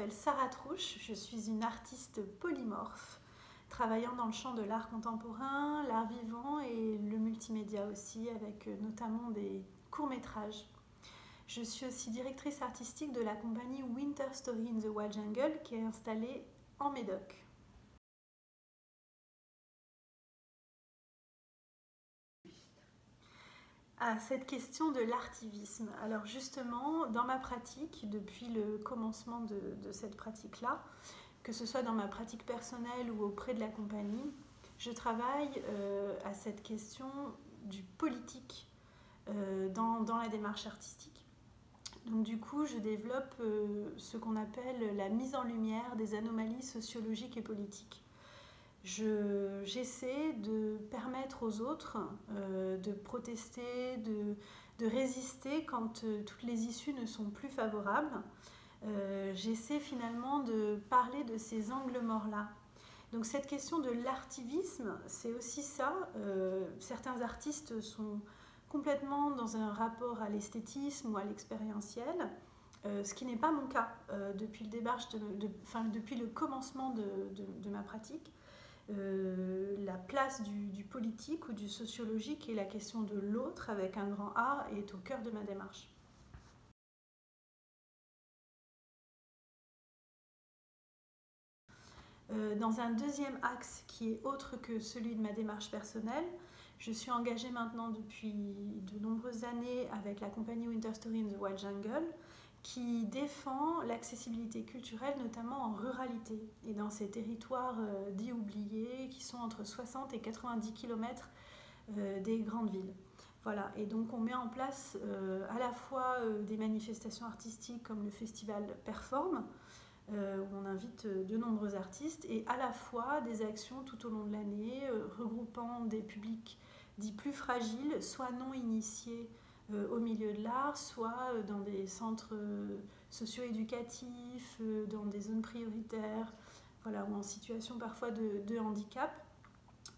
m'appelle Sarah Trouche, je suis une artiste polymorphe, travaillant dans le champ de l'art contemporain, l'art vivant et le multimédia aussi, avec notamment des courts-métrages. Je suis aussi directrice artistique de la compagnie Winter Story in the Wild Jungle qui est installée en Médoc. À cette question de l'artivisme. Alors justement, dans ma pratique, depuis le commencement de cette pratique-là, que ce soit dans ma pratique personnelle ou auprès de la compagnie, je travaille à cette question du politique dans la démarche artistique. Donc du coup, je développe ce qu'on appelle la mise en lumière des anomalies sociologiques et politiques. J'essaie de permettre aux autres de protester, de résister quand toutes les issues ne sont plus favorables. J'essaie finalement de parler de ces angles morts-là. Donc cette question de l'artivisme, c'est aussi ça. Certains artistes sont complètement dans un rapport à l'esthétisme ou à l'expérientiel, ce qui n'est pas mon cas depuis le commencement de ma pratique. La place du politique ou du sociologique et la question de l'autre avec un grand A est au cœur de ma démarche. Dans un deuxième axe qui est autre que celui de ma démarche personnelle, je suis engagée maintenant depuis de nombreuses années avec la compagnie Winter Story in the Wild Jungle qui défend l'accessibilité culturelle, notamment en ruralité et dans ces territoires dits oubliés qui sont entre 60 et 90 km des grandes villes. Voilà, et donc on met en place à la fois des manifestations artistiques comme le festival Perform, où on invite de nombreux artistes, et à la fois des actions tout au long de l'année regroupant des publics dits plus fragiles, soit non initiés au milieu de l'art, soit dans des centres socio-éducatifs, dans des zones prioritaires, voilà, ou en situation parfois de handicap.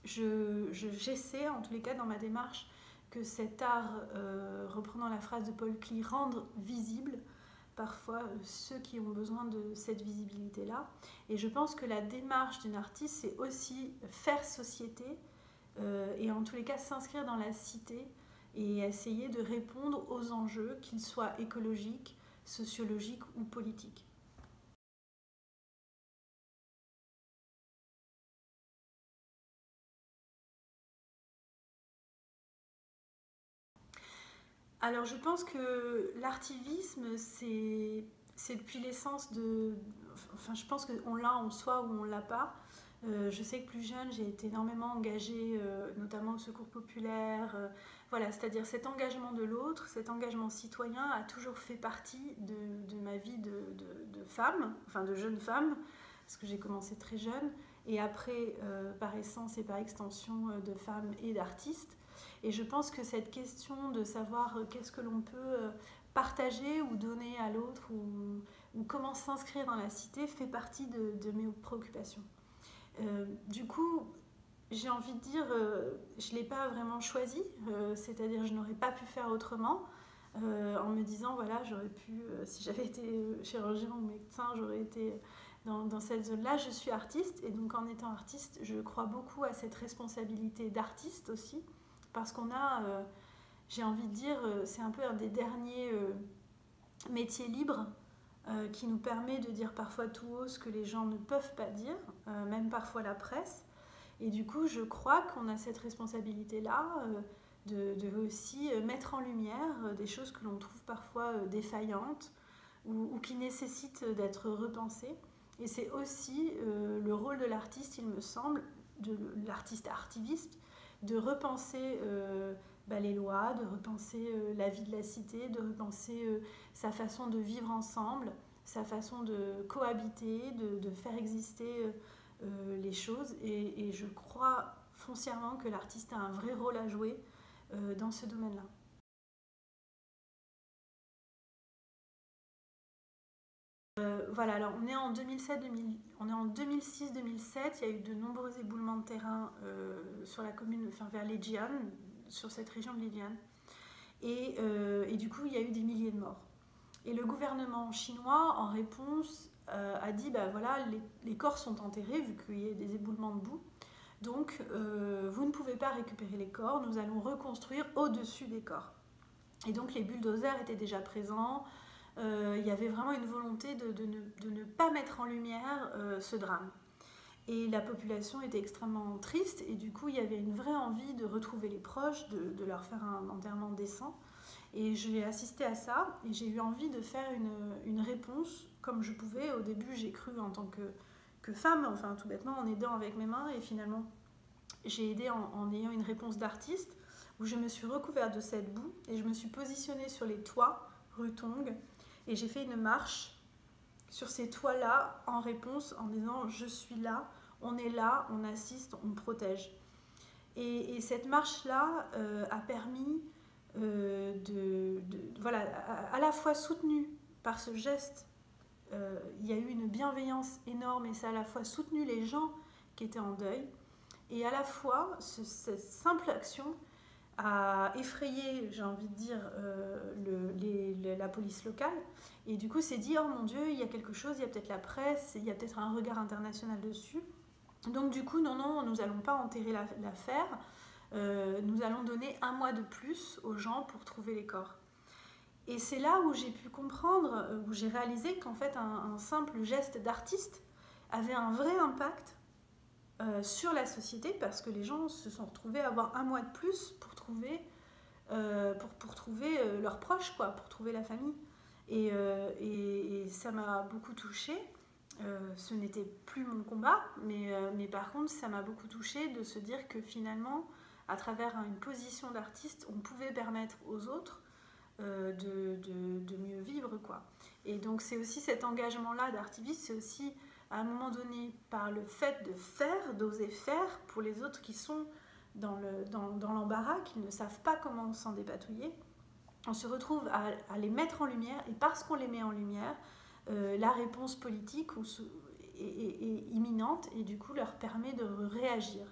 J'essaie, en tous les cas dans ma démarche, que cet art, reprenant la phrase de Paul Klee, rende visible parfois ceux qui ont besoin de cette visibilité-là. Et je pense que la démarche d'une artiste, c'est aussi faire société et en tous les cas s'inscrire dans la cité et essayer de répondre aux enjeux, qu'ils soient écologiques, sociologiques ou politiques. Alors je pense que l'artivisme, c'est depuis l'essence de... Enfin, je pense qu'on l'a en soi ou on ne l'a pas. Je sais que plus jeune, j'ai été énormément engagée, notamment au secours populaire. Voilà, c'est-à-dire cet engagement de l'autre, cet engagement citoyen a toujours fait partie de ma vie de femme, enfin de jeune femme, parce que j'ai commencé très jeune, et après, par essence et par extension, de femme et d'artiste. Et je pense que cette question de savoir qu'est-ce que l'on peut partager ou donner à l'autre ou comment s'inscrire dans la cité fait partie de mes préoccupations. Du coup, j'ai envie de dire, je ne l'ai pas vraiment choisi, c'est-à-dire je n'aurais pas pu faire autrement, en me disant, voilà, j'aurais pu, si j'avais été chirurgien ou médecin, j'aurais été dans cette zone-là. Je suis artiste, et donc en étant artiste, je crois beaucoup à cette responsabilité d'artiste aussi, parce qu'on a, j'ai envie de dire, c'est un peu un des derniers métiers libres qui nous permet de dire parfois tout haut ce que les gens ne peuvent pas dire, même parfois la presse. Et du coup, je crois qu'on a cette responsabilité-là de aussi mettre en lumière des choses que l'on trouve parfois défaillantes ou qui nécessitent d'être repensées. Et c'est aussi le rôle de l'artiste, il me semble, de l'artiste artiviste, de repenser les lois, de repenser la vie de la cité, de repenser sa façon de vivre ensemble, sa façon de cohabiter, de faire exister les choses. Et je crois foncièrement que l'artiste a un vrai rôle à jouer dans ce domaine-là. Voilà, alors on est en 2006-2007, il y a eu de nombreux éboulements de terrain sur la commune, enfin vers Lijian, sur cette région de Lijian. Et du coup, il y a eu des milliers de morts. Et le gouvernement chinois, en réponse, a dit, bah voilà, les corps sont enterrés vu qu'il y a des éboulements de boue. Donc, vous ne pouvez pas récupérer les corps, nous allons reconstruire au-dessus des corps. Et donc, les bulldozers étaient déjà présents. Il y avait vraiment une volonté de ne pas mettre en lumière ce drame. Et la population était extrêmement triste, et du coup, il y avait une vraie envie de retrouver les proches, de leur faire un enterrement décent. Et j'ai assisté à ça, et j'ai eu envie de faire une réponse comme je pouvais. Au début, j'ai cru en tant que femme, enfin tout bêtement, en aidant avec mes mains, et finalement, j'ai aidé en ayant une réponse d'artiste, où je me suis recouverte de cette boue, et je me suis positionnée sur les toits, rue Tongue, et j'ai fait une marche sur ces toits-là en réponse en disant je suis là, on assiste, on protège. Et cette marche-là a permis voilà, à la fois soutenue par ce geste, il y a eu une bienveillance énorme et ça a à la fois soutenu les gens qui étaient en deuil et à la fois cette simple action a effrayé, j'ai envie de dire, la police locale. Et du coup, c'est dit, oh mon Dieu, il y a quelque chose, il y a peut-être la presse, il y a peut-être un regard international dessus. Donc du coup, non, nous n'allons pas enterrer l'affaire. Nous allons donner 1 mois de plus aux gens pour trouver les corps. Et c'est là où j'ai pu comprendre, où j'ai réalisé qu'en fait, un simple geste d'artiste avait un vrai impact sur la société parce que les gens se sont retrouvés à avoir 1 mois de plus pour trouver leurs proches, quoi, pour trouver la famille. Et ça m'a beaucoup touchée. Ce n'était plus mon combat, mais par contre, ça m'a beaucoup touchée de se dire que finalement, à travers une position d'artiste, on pouvait permettre aux autres de mieux vivre, quoi. Et donc, c'est aussi cet engagement-là d'artiviste, c'est aussi à un moment donné, par le fait de faire, d'oser faire pour les autres qui sont dans l'embarras, qui ne savent pas comment s'en dépatouiller, on se retrouve à les mettre en lumière, et parce qu'on les met en lumière, la réponse politique est imminente et du coup leur permet de réagir.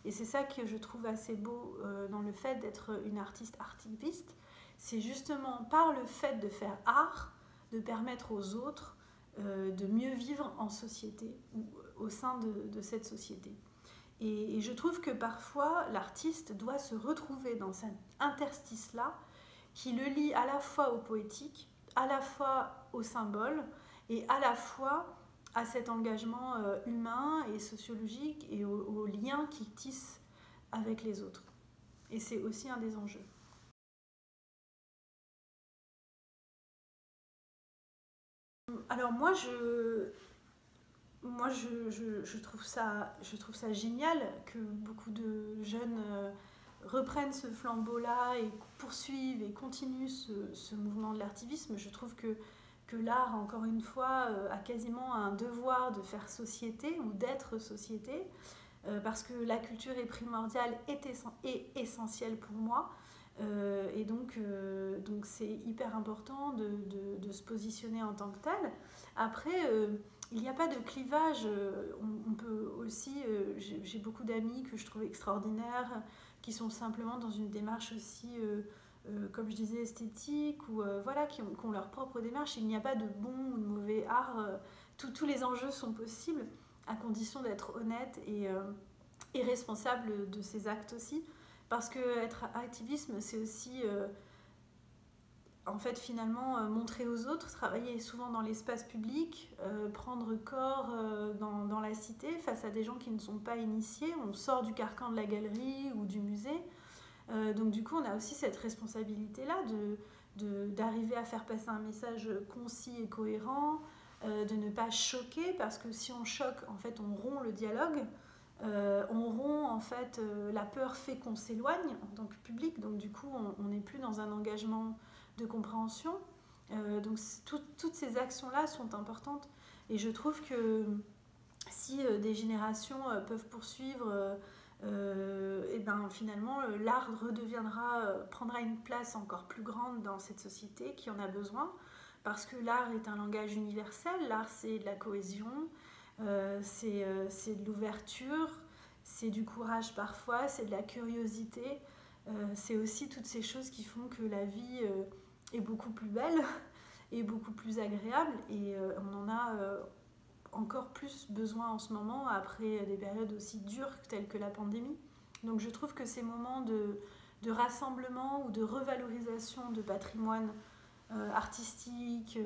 Et c'est ça que je trouve assez beau dans le fait d'être une artiste artiviste, c'est justement par le fait de faire art, de permettre aux autres de mieux vivre en société ou au sein de cette société. Et je trouve que parfois l'artiste doit se retrouver dans cet interstice-là qui le lie à la fois au poétique, à la fois au symbole et à la fois à cet engagement humain et sociologique et aux liens qu'il tisse avec les autres. Et c'est aussi un des enjeux. Alors moi, je trouve ça génial que beaucoup de jeunes reprennent ce flambeau-là et poursuivent et continuent ce mouvement de l'artivisme. Je trouve que l'art, encore une fois, a quasiment un devoir de faire société ou d'être société, parce que la culture est primordiale et essentielle pour moi. Et donc c'est hyper important de se positionner en tant que tel. Après, il n'y a pas de clivage. On peut aussi, j'ai beaucoup d'amis que je trouve extraordinaires, qui sont simplement dans une démarche aussi, comme je disais, esthétique, ou voilà, qui ont leur propre démarche. Il n'y a pas de bon ou de mauvais art. Tous les enjeux sont possibles, à condition d'être honnête et responsable de ses actes aussi. Parce que être activisme, c'est aussi, en fait, finalement, montrer aux autres, travailler souvent dans l'espace public, prendre corps dans la cité face à des gens qui ne sont pas initiés. On sort du carcan de la galerie ou du musée. Donc du coup, on a aussi cette responsabilité-là d'arriver à faire passer un message concis et cohérent, de ne pas choquer, parce que si on choque, en fait, on rompt le dialogue. On rompt en fait, la peur fait qu'on s'éloigne en tant que public, donc du coup on n'est plus dans un engagement de compréhension. Donc toutes ces actions-là sont importantes et je trouve que si des générations peuvent poursuivre, et ben finalement l'art prendra une place encore plus grande dans cette société qui en a besoin, parce que l'art est un langage universel, l'art c'est de la cohésion. C'est de l'ouverture, c'est du courage parfois, c'est de la curiosité. C'est aussi toutes ces choses qui font que la vie est beaucoup plus belle est beaucoup plus agréable et on en a encore plus besoin en ce moment après des périodes aussi dures telles que la pandémie. Donc je trouve que ces moments de rassemblement ou de revalorisation de patrimoine artistique,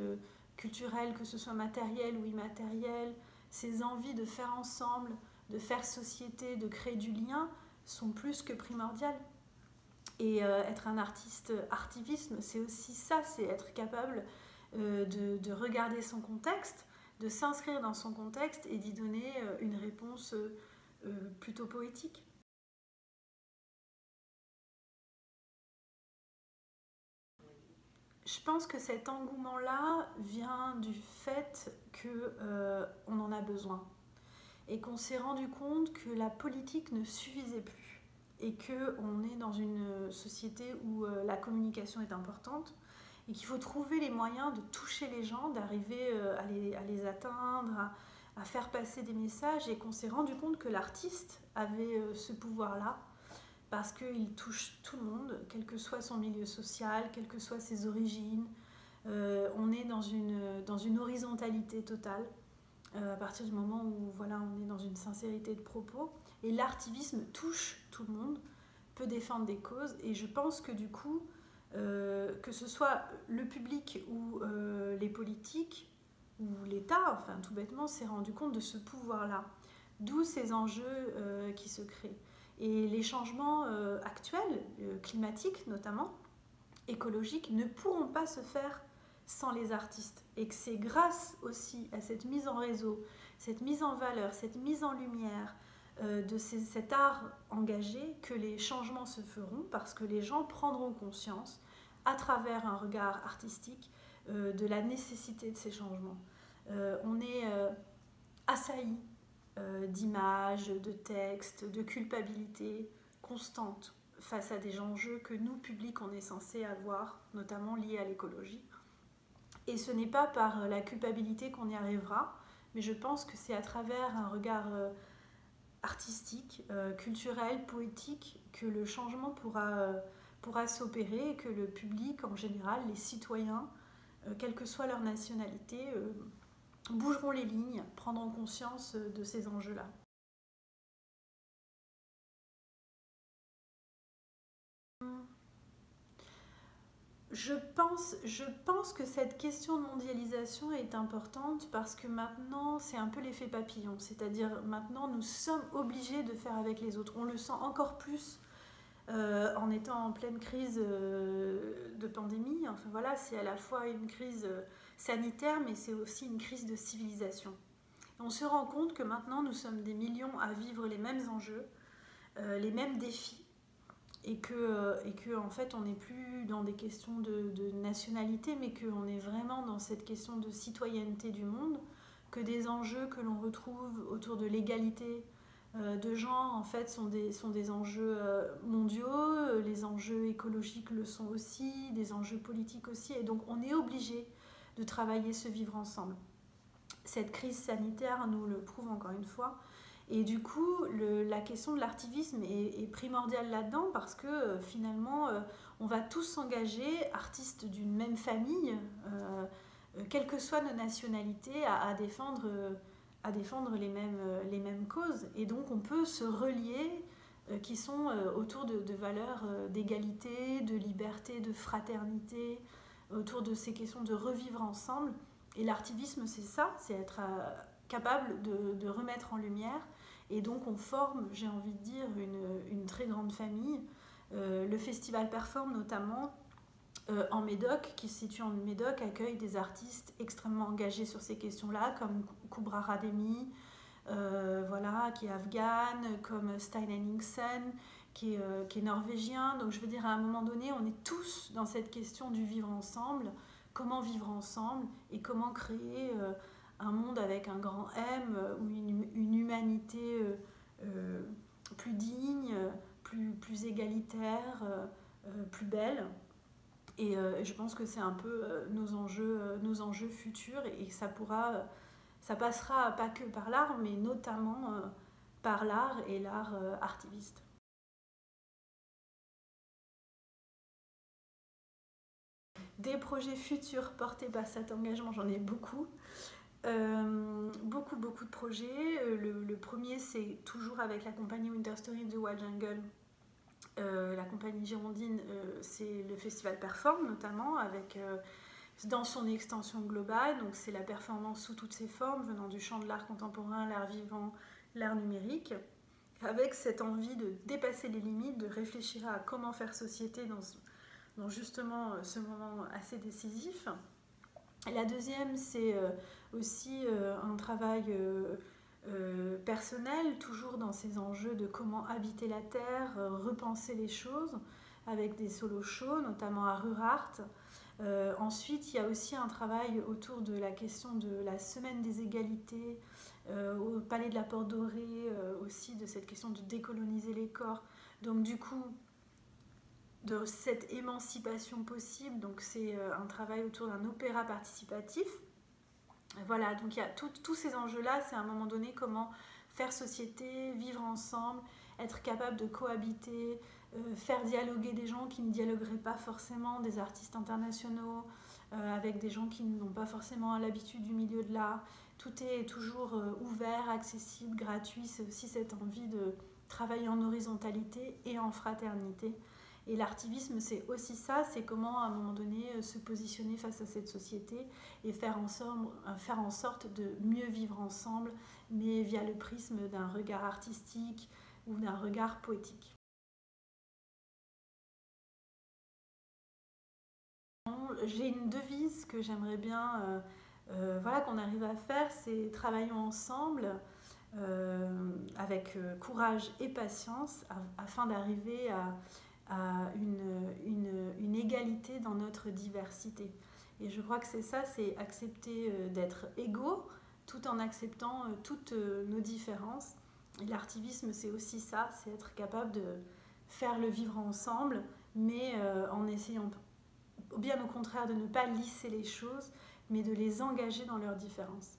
culturel, que ce soit matériel ou immatériel, ces envies de faire ensemble, de faire société, de créer du lien, sont plus que primordiales. Et être un artiste, artivisme, c'est aussi ça, c'est être capable de regarder son contexte, de s'inscrire dans son contexte et d'y donner une réponse plutôt poétique. Je pense que cet engouement-là vient du fait qu'on en a besoin et qu'on s'est rendu compte que la politique ne suffisait plus et qu'on est dans une société où la communication est importante et qu'il faut trouver les moyens de toucher les gens, d'arriver à les atteindre, à faire passer des messages et qu'on s'est rendu compte que l'artiste avait ce pouvoir-là parce qu'il touche tout le monde, quel que soit son milieu social, quelles que soient ses origines. On est dans une horizontalité totale à partir du moment où voilà, on est dans une sincérité de propos. Et l'artivisme touche tout le monde, peut défendre des causes. Et je pense que du coup, que ce soit le public ou les politiques, ou l'État, enfin tout bêtement, s'est rendu compte de ce pouvoir-là. D'où ces enjeux qui se créent. Et les changements actuels, climatiques notamment, écologiques, ne pourront pas se faire sans les artistes. Et que c'est grâce aussi à cette mise en réseau, cette mise en valeur, cette mise en lumière de cet art engagé que les changements se feront parce que les gens prendront conscience à travers un regard artistique de la nécessité de ces changements. On est assailli d'images, de textes, de culpabilité constante face à des enjeux que nous, publics, on est censé avoir, notamment liés à l'écologie. Et ce n'est pas par la culpabilité qu'on y arrivera, mais je pense que c'est à travers un regard artistique, culturel, poétique, que le changement pourra s'opérer et que le public en général, les citoyens, quelle que soit leur nationalité, bougeront les lignes, prendront conscience de ces enjeux-là. Je pense que cette question de mondialisation est importante parce que maintenant, c'est un peu l'effet papillon. C'est-à-dire, maintenant, nous sommes obligés de faire avec les autres. On le sent encore plus en étant en pleine crise de pandémie. Enfin voilà, c'est à la fois une crise sanitaire, mais c'est aussi une crise de civilisation. Et on se rend compte que maintenant, nous sommes des millions à vivre les mêmes enjeux, les mêmes défis. Et que en fait on n'est plus dans des questions de nationalité mais qu'on est vraiment dans cette question de citoyenneté du monde, que des enjeux que l'on retrouve autour de l'égalité de genre en fait sont des enjeux mondiaux, les enjeux écologiques le sont aussi, des enjeux politiques aussi, et donc on est obligé de travailler ce vivre ensemble. Cette crise sanitaire nous le prouve encore une fois. Et du coup, la question de l'artivisme est primordiale là-dedans parce que finalement, on va tous s'engager, artistes d'une même famille, quelles que soient nos nationalités, à défendre les mêmes causes. Et donc, on peut se relier qui sont autour de valeurs d'égalité, de liberté, de fraternité, autour de ces questions de revivre ensemble. Et l'artivisme, c'est ça, c'est être capable de remettre en lumière. Et donc on forme, j'ai envie de dire, une très grande famille. Le festival Perform notamment, en Médoc, qui se situe en Médoc, accueille des artistes extrêmement engagés sur ces questions-là, comme Kubra Rademi, voilà, qui est afghane, comme Stein Henningsen, qui est norvégien. Donc je veux dire, à un moment donné, on est tous dans cette question du vivre ensemble, comment vivre ensemble et comment créer un monde avec un grand M, ou une humanité plus digne, plus égalitaire, plus belle. Et je pense que c'est un peu nos enjeux futurs, et ça passera pas que par l'art, mais notamment par l'art et l'art artiviste. Des projets futurs portés par cet engagement, j'en ai beaucoup. Beaucoup de projets. Le premier, c'est toujours avec la compagnie Winter Story de Wild Jungle. La compagnie girondine, c'est le festival Perform notamment, avec dans son extension globale. Donc c'est la performance sous toutes ses formes, venant du champ de l'art contemporain, l'art vivant, l'art numérique, avec cette envie de dépasser les limites, de réfléchir à comment faire société dans justement ce moment assez décisif. La deuxième, c'est aussi un travail personnel, toujours dans ces enjeux de comment habiter la terre, repenser les choses, avec des solo shows, notamment à Rurart. Ensuite, il y a aussi un travail autour de la question de la semaine des égalités, au Palais de la Porte Dorée, aussi de cette question de décoloniser les corps. Donc du coup, de cette émancipation possible, donc c'est un travail autour d'un opéra participatif. Voilà, donc il y a tous ces enjeux-là, c'est à un moment donné comment faire société, vivre ensemble, être capable de cohabiter, faire dialoguer des gens qui ne dialogueraient pas forcément, des artistes internationaux, avec des gens qui n'ont pas forcément l'habitude du milieu de l'art. Tout est toujours ouvert, accessible, gratuit. C'est aussi cette envie de travailler en horizontalité et en fraternité. Et l'artivisme, c'est aussi ça, c'est comment à un moment donné se positionner face à cette société et faire en sorte de mieux vivre ensemble, mais via le prisme d'un regard artistique ou d'un regard poétique. J'ai une devise que j'aimerais bien voilà, qu'on arrive à faire, c'est travaillons ensemble avec courage et patience afin d'arriver à une égalité dans notre diversité. Et je crois que c'est ça, c'est accepter d'être égaux tout en acceptant toutes nos différences. Et l'artivisme, c'est aussi ça, c'est être capable de faire le vivre ensemble, mais en essayant, bien au contraire, de ne pas lisser les choses, mais de les engager dans leurs différences.